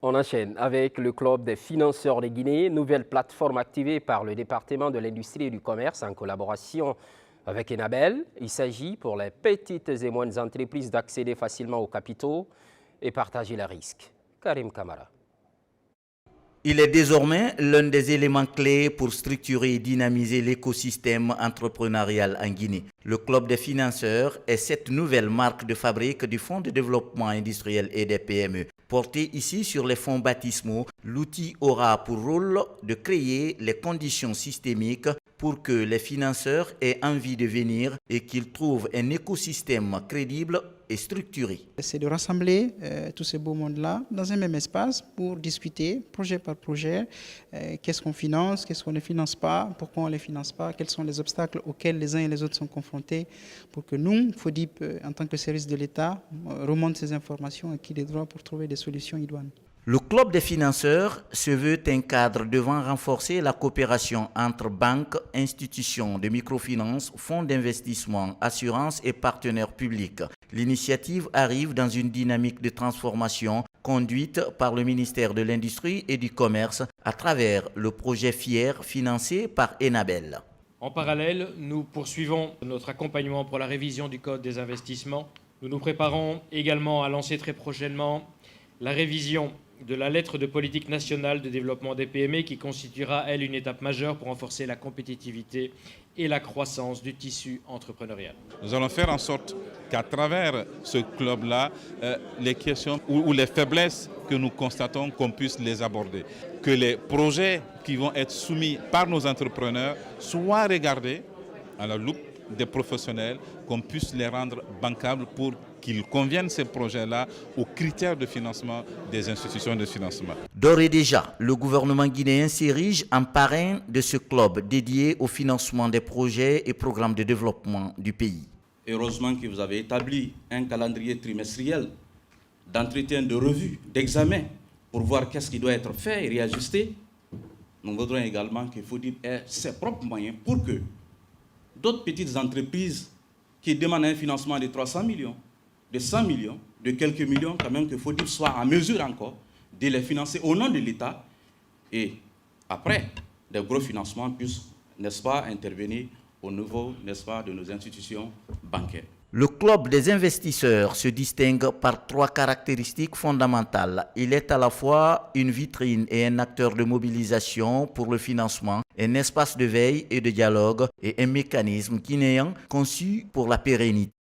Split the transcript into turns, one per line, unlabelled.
On enchaîne avec le club des financeurs de Guinée, nouvelle plateforme activée par le département de l'industrie et du commerce en collaboration avec Enabel. Il s'agit pour les petites et moyennes entreprises d'accéder facilement aux capitaux et partager les risques. Karim Kamara.
Il est désormais l'un des éléments clés pour structurer et dynamiser l'écosystème entrepreneurial en Guinée. Le Club des financeurs est cette nouvelle marque de fabrique du Fonds de développement industriel et des PME. Porté ici sur les fonds baptismaux, l'outil aura pour rôle de créer les conditions systémiques pour que les financeurs aient envie de venir et qu'ils trouvent un écosystème crédible et structuré.
C'est de rassembler tous ces beaux mondes-là dans un même espace pour discuter projet par projet, qu'est-ce qu'on finance, qu'est-ce qu'on ne finance pas, pourquoi on ne les finance pas, quels sont les obstacles auxquels les uns et les autres sont confrontés, pour que nous, FODIP, en tant que service de l'État, remonte ces informations à qui les droits pour trouver des solutions idoines.
Le Club des financeurs se veut un cadre devant renforcer la coopération entre banques, institutions de microfinance, fonds d'investissement, assurances et partenaires publics. L'initiative arrive dans une dynamique de transformation conduite par le ministère de l'Industrie et du Commerce à travers le projet FIER financé par Enabel.
En parallèle, nous poursuivons notre accompagnement pour la révision du Code des investissements. Nous nous préparons également à lancer très prochainement la révision de la lettre de politique nationale de développement des PME qui constituera, elle, une étape majeure pour renforcer la compétitivité et la croissance du tissu entrepreneurial.
Nous allons faire en sorte qu'à travers ce club-là, les questions ou les faiblesses que nous constatons, qu'on puisse les aborder. Que les projets qui vont être soumis par nos entrepreneurs soient regardés à la loupe des professionnels, qu'on puisse les rendre bancables pour qu'ils conviennent ces projets-là aux critères de financement des institutions de financement.
D'ores et déjà, le gouvernement guinéen s'érige en parrain de ce club dédié au financement des projets et programmes de développement du pays.
Heureusement que vous avez établi un calendrier trimestriel d'entretien, de revue, d'examen pour voir qu'est-ce qui doit être fait et réajusté. Nous voudrons également qu'il faut dire ses propres moyens pour que d'autres petites entreprises qui demandent un financement de 300 millions, de 100 millions, de quelques millions, quand même, qu'il faut dire soit en mesure encore de les financer au nom de l'État et après, des gros financements puissent, n'est-ce pas, intervenir au niveau, n'est-ce pas, de nos institutions bancaires.
Le club des investisseurs se distingue par trois caractéristiques fondamentales. Il est à la fois une vitrine et un acteur de mobilisation pour le financement, un espace de veille et de dialogue et un mécanisme guinéen conçu pour la pérennité.